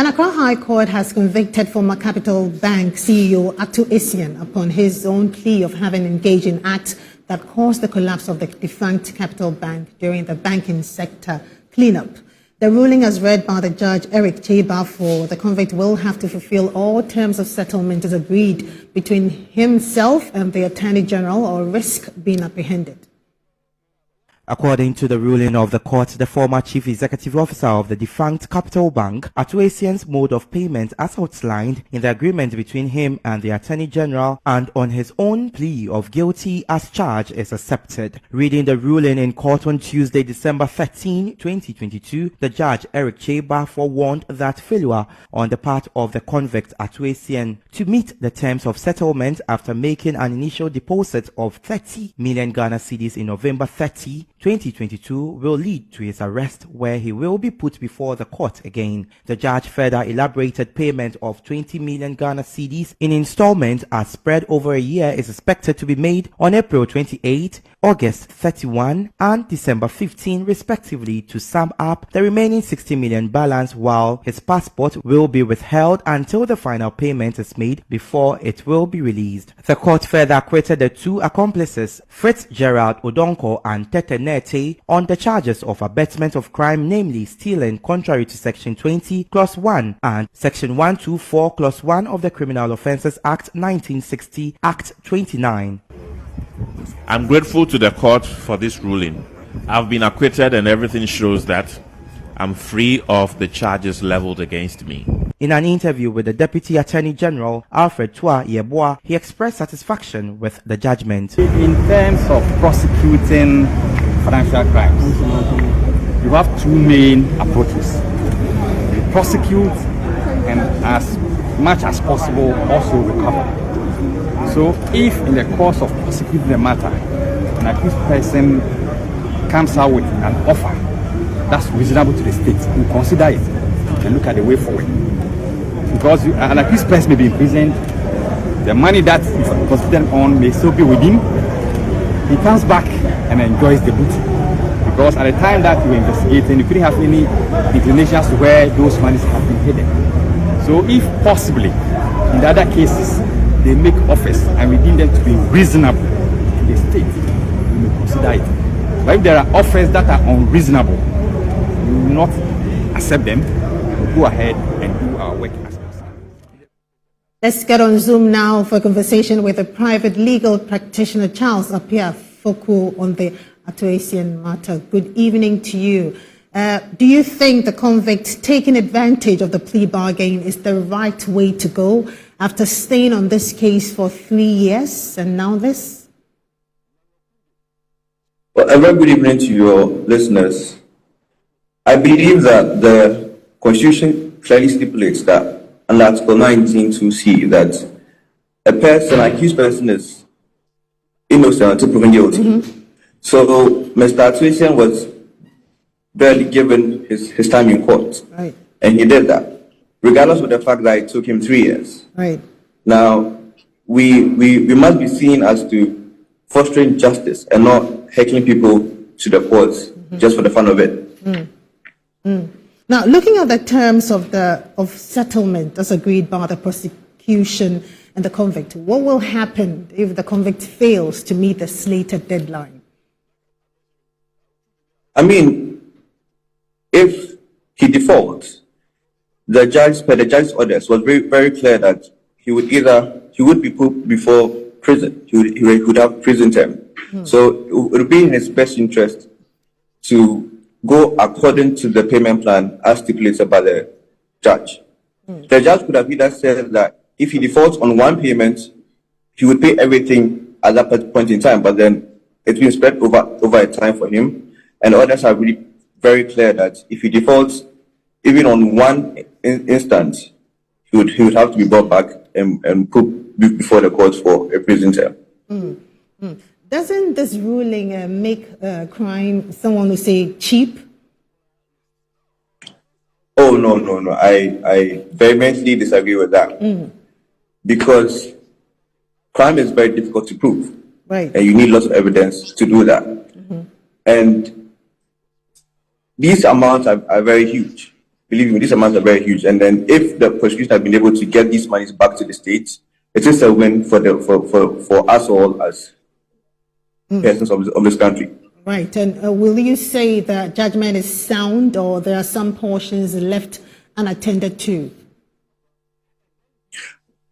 An Accra High Court has convicted former Capital Bank CEO Essien upon his own plea of having engaged in acts that caused the collapse of the defunct Capital Bank during the banking sector cleanup. The ruling, as read by the judge Eric Cheba, the convict will have to fulfill all terms of settlement as agreed between himself and the Attorney General or risk being apprehended. According to the ruling of the court, the former chief executive officer of the defunct Capital Bank, Essien's mode of payment as outlined in the agreement between him and the Attorney General and on his own plea of guilty as charged is accepted. Reading the ruling in court on Tuesday, December 13, 2022, the judge Eric Cheba forewarned that failure on the part of the convict Essien to meet the terms of settlement after making an initial deposit of 30 million Ghana cedis in November 30, 2022 will lead to his arrest, where he will be put before the court again. The judge further elaborated payment of 20 million Ghana cedis in installments as spread over a year is expected to be made on April 28, August 31 and December 15 respectively to sum up the remaining 60 million balance, while his passport will be withheld until the final payment is made before it will be released. The court further acquitted the two accomplices, Fitzgerald Odonko and Tete Nete, on the charges of abetment of crime, namely stealing contrary to Section 20, Clause 1 and Section 124, Clause 1 of the Criminal Offences Act 1960, Act 29. I'm grateful to the court for this ruling. I've been acquitted and everything shows that I'm free of the charges leveled against me. In an interview with the Deputy Attorney General, Alfred Tua Yeboah, he expressed satisfaction with the judgment. In terms of prosecuting financial crimes, you have two main approaches. You prosecute and as much as possible also recover. So if in the course of prosecuting the matter, an accused person comes out with an offer that's reasonable to the state, we consider it and look at the way forward. Because an accused person may be imprisoned, the money that is considered on may still be with him. He comes back and enjoys the booty. Because at the time that you were investigating, you couldn't have any inclinations to where those monies have been hidden. So if possibly, in the other cases, they make offers and we deem them to be reasonable to the state, we may consider it. But if there are offers that are unreasonable, we will not accept them. We'll go ahead and do our work as concerned. Let's get on Zoom now for a conversation with a private legal practitioner, Charles Appiah Foku, on the Essien matter. Good evening to you. Do you think the convict taking advantage of the plea bargain is the right way to go after staying on this case for 3 years and now this? Well, a very good evening to your listeners. I believe that the Constitution clearly stipulates that under Article 19(2)(c) that an accused person is innocent until proven guilty. So Mr. Essien was barely given his time in court, right, and he did that, regardless of the fact that it took him 3 years. Right. Now, we must be seen as to fostering justice and not heckling people to the courts just for the fun of it. Now, looking at the terms of settlement as agreed by the prosecution and the convict, what will happen if the convict fails to meet the slated deadline? I mean, if he defaults, the judge's orders was very, very clear that he would be put before prison. He would have prison term. So it would be in his best interest to go according to the payment plan as stipulated by the judge. The judge could have either said that if he defaults on one payment, he would pay everything at that point in time, but then it's been spread over a time for him. And orders are really very clear that if he defaults even on one instance, he would have to be brought back and put before the courts for a prison term. Doesn't this ruling make crime, someone who say, cheap? Oh, no. I vehemently disagree with that. Because crime is very difficult to prove. Right. And you need lots of evidence to do that. And these amounts are very huge. believe me, these amounts are very huge. And then if the prosecution had been able to get these monies back to the states, it is a win for us all as persons of this country. Right. And will you say that judgment is sound, or there are some portions left unattended to?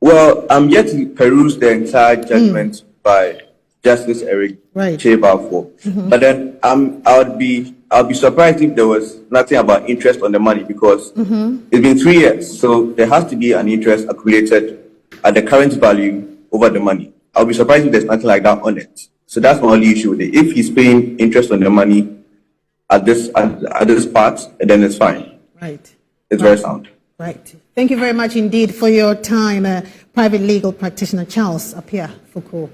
Well, I'm yet to peruse the entire judgment by Justice Eric Chebalfour. But then I'll be surprised if there was nothing about interest on the money, because it's been 3 years, so there has to be an interest accumulated at the current value over the money. I'll be surprised if there's nothing like that on it. So that's my only issue with it. If he's paying interest on the money at this part, then it's fine. Right. It's very sound. Right. Thank you very much indeed for your time, private legal practitioner Charles Appiah Foucault.